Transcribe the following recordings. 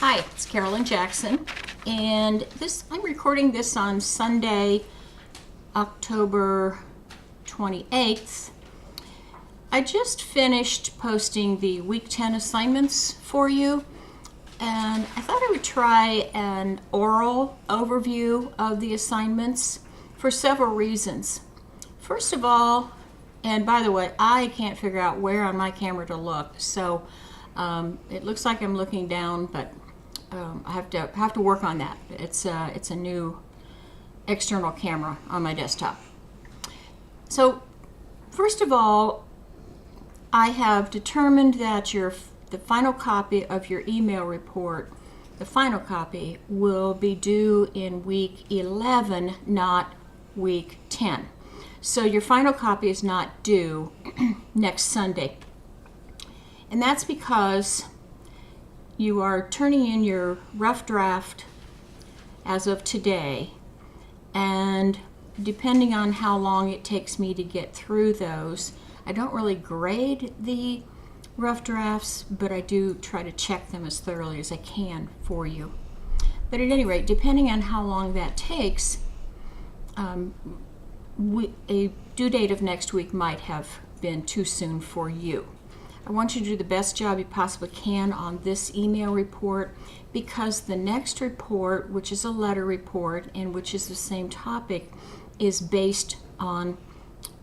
Hi, it's Carolyn Jackson, and I'm recording this on Sunday, October 28th. I just finished posting the week 10 assignments for you, and I thought I would try an oral overview of the assignments for several reasons. First of all, and by the way, I can't figure out where on my camera to look, so it looks like I'm looking down, but I have to work on that. It's a new external camera on my desktop. So first of all, I have determined that the final copy of your email report, the final copy, will be due in week 11, not week 10. So your final copy is not due next Sunday. And that's because you are turning in your rough draft as of today, and depending on how long it takes me to get through those, I don't really grade the rough drafts, but I do try to check them as thoroughly as I can for you. But at any rate, depending on how long that takes, a due date of next week might have been too soon for you. I want you to do the best job you possibly can on this email report, because the next report, which is a letter report and which is the same topic, is based on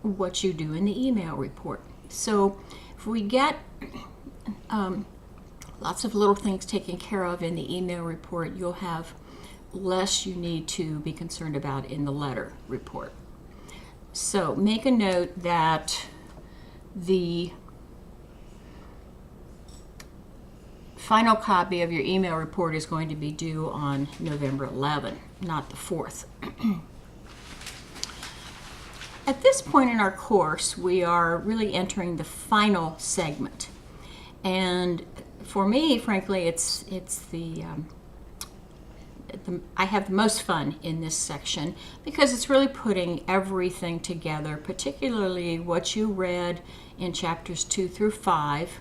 what you do in the email report. So if we get lots of little things taken care of in the email report, you'll have less you need to be concerned about in the letter report. So make a note that the final copy of your email report is going to be due on November 11, not the 4th. At this point in our course, we are really entering the final segment. And for me, frankly, I have the most fun in this section because it's really putting everything together, particularly what you read in chapters 2 through 5,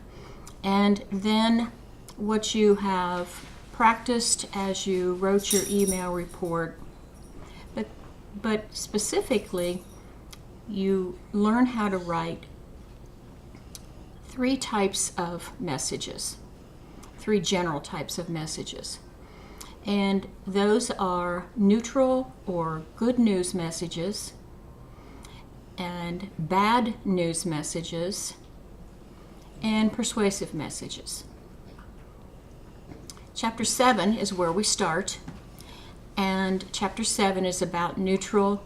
and then what you have practiced as you wrote your email report. But specifically, you learn how to write 3 types of messages, 3 general types of messages. And those are neutral or good news messages, and bad news messages, and persuasive messages. Chapter 7 is where we start, and Chapter 7 is about neutral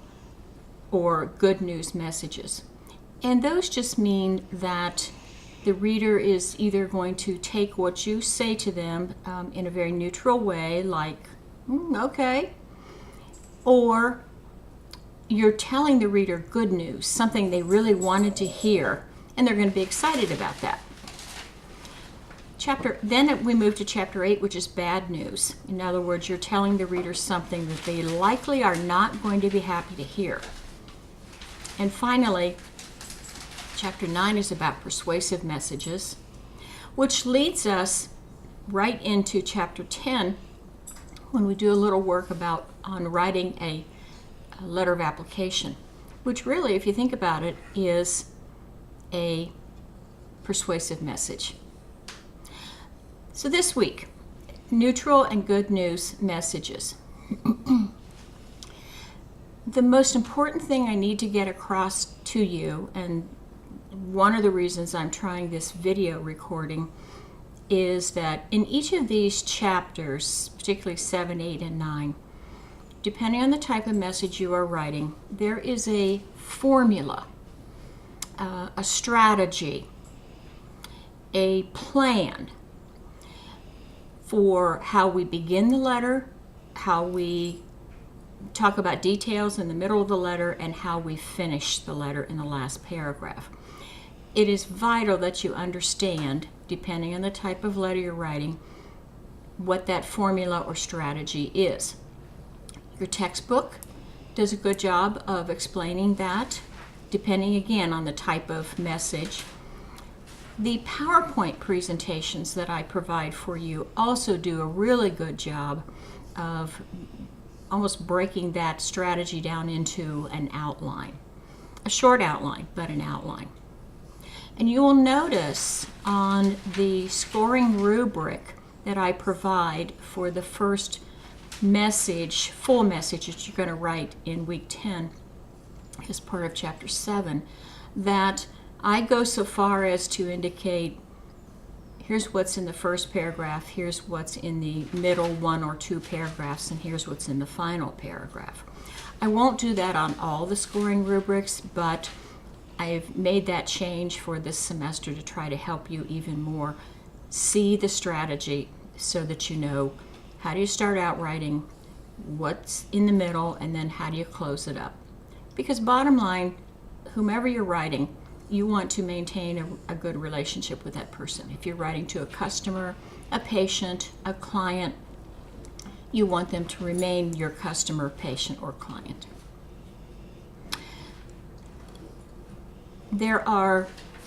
or good news messages. And those just mean that the reader is either going to take what you say to them in a very neutral way, like, okay, or you're telling the reader good news, something they really wanted to hear, and they're going to be excited about that. Then we move to Chapter 8, which is bad news. In other words, you're telling the reader something that they likely are not going to be happy to hear. And finally, Chapter 9 is about persuasive messages, which leads us right into Chapter 10 when we do a little work on writing a letter of application, which really, if you think about it, is a persuasive message. So this week, neutral and good news messages. The most important thing I need to get across to you, and one of the reasons I'm trying this video recording, is that in each of these chapters, particularly 7, 8, and 9, depending on the type of message you are writing, there is a formula, a strategy, a plan for how we begin the letter, how we talk about details in the middle of the letter, and how we finish the letter in the last paragraph. It is vital that you understand, depending on the type of letter you're writing, what that formula or strategy is. Your textbook does a good job of explaining that, depending again on the type of message. The PowerPoint presentations that I provide for you also do a really good job of almost breaking that strategy down into an outline. A short outline, but an outline. And you will notice on the scoring rubric that I provide for the first message, full message that you're going to write in week 10 as part of chapter 7, that I go so far as to indicate here's what's in the first paragraph, here's what's in the middle 1 or 2 paragraphs, and here's what's in the final paragraph. I won't do that on all the scoring rubrics, but I've made that change for this semester to try to help you even more see the strategy so that you know how do you start out writing, what's in the middle, and then how do you close it up. Because bottom line, whomever you're writing, you want to maintain a good relationship with that person. If you're writing to a customer, a patient, a client, you want them to remain your customer, patient, or client. There are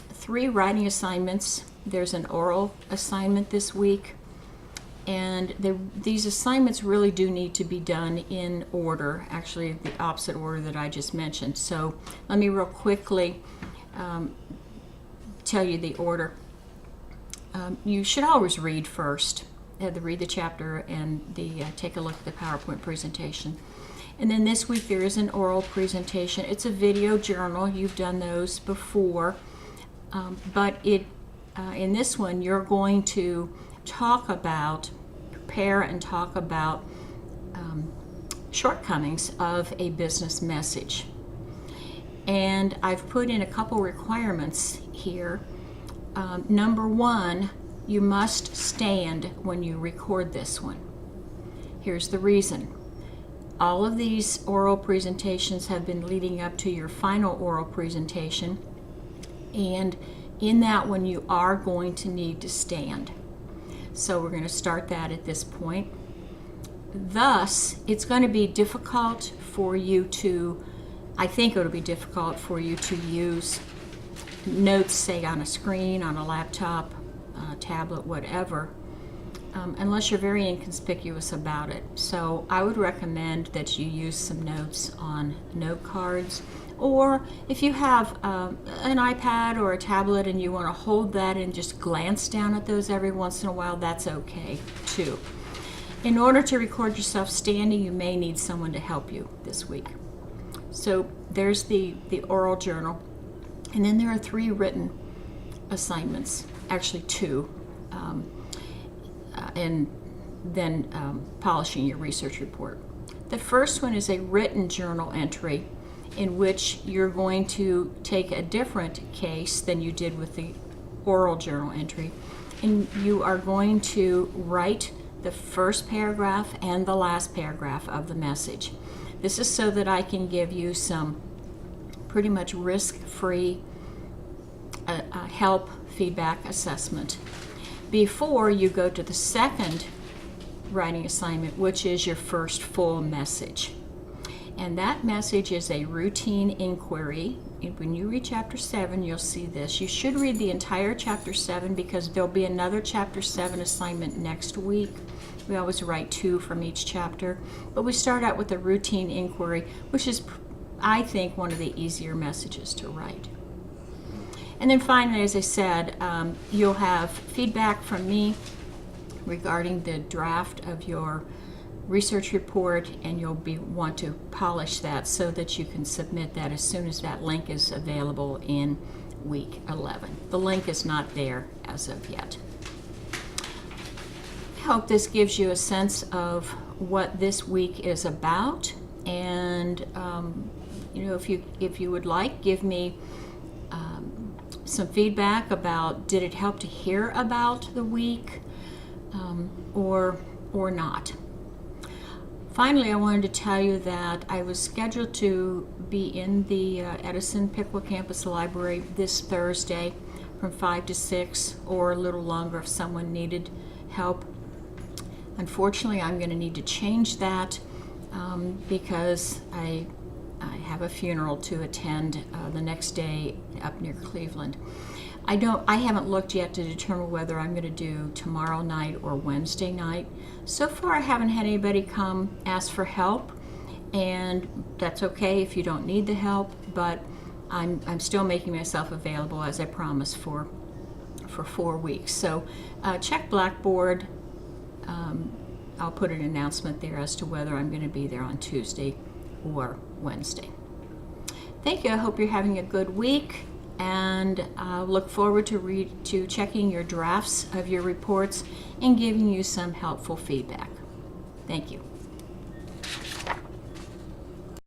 3 writing assignments. There's an oral assignment this week, and these assignments really do need to be done in order, actually the opposite order that I just mentioned. So let me real quickly tell you the order. You should always read first. Read the chapter and take a look at the PowerPoint presentation. And then this week there is an oral presentation. It's a video journal. You've done those before. But in this one you're going to prepare and talk about shortcomings of a business message. And I've put in a couple requirements here. Number 1, you must stand when you record this one. Here's the reason. All of these oral presentations have been leading up to your final oral presentation, and in that one you are going to need to stand. So we're going to start that at this point. Thus, it's going to be difficult for you to, I think it'll be difficult for you to use notes, say on a screen, on a laptop, tablet, whatever, unless you're very inconspicuous about it. So I would recommend that you use some notes on note cards, or if you have an iPad or a tablet and you want to hold that and just glance down at those every once in a while, that's okay too. In order to record yourself standing, you may need someone to help you this week. So there's the oral journal. And then there are 3 written assignments, actually 2, and then polishing your research report. The first one is a written journal entry in which you're going to take a different case than you did with the oral journal entry, and you are going to write the first paragraph and the last paragraph of the message. This is so that I can give you some pretty much risk-free help, feedback, assessment before you go to the second writing assignment, which is your first full message. And that message is a routine inquiry. When you read chapter 7, you'll see this. You should read the entire chapter 7 because there'll be another chapter 7 assignment next week. We always write 2 from each chapter, but we start out with a routine inquiry, which is, I think, one of the easier messages to write. And then finally, as I said, you'll have feedback from me regarding the draft of your research report, and you'll want to polish that so that you can submit that as soon as that link is available in week 11. The link is not there as of yet. I hope this gives you a sense of what this week is about, and if you would like, give me some feedback about did it help to hear about the week or not. Finally, I wanted to tell you that I was scheduled to be in the Edison Piqua Campus Library this Thursday from 5 to 6, or a little longer if someone needed help. Unfortunately, I'm going to need to change that because I have a funeral to attend the next day up near Cleveland. I haven't looked yet to determine whether I'm going to do tomorrow night or Wednesday night. So far, I haven't had anybody come ask for help, and that's okay if you don't need the help, but I'm still making myself available, as I promised, for 4 weeks. So check Blackboard. I'll put an announcement there as to whether I'm going to be there on Tuesday or Wednesday. Thank you. I hope you're having a good week, and I look forward to checking your drafts of your reports and giving you some helpful feedback. Thank you.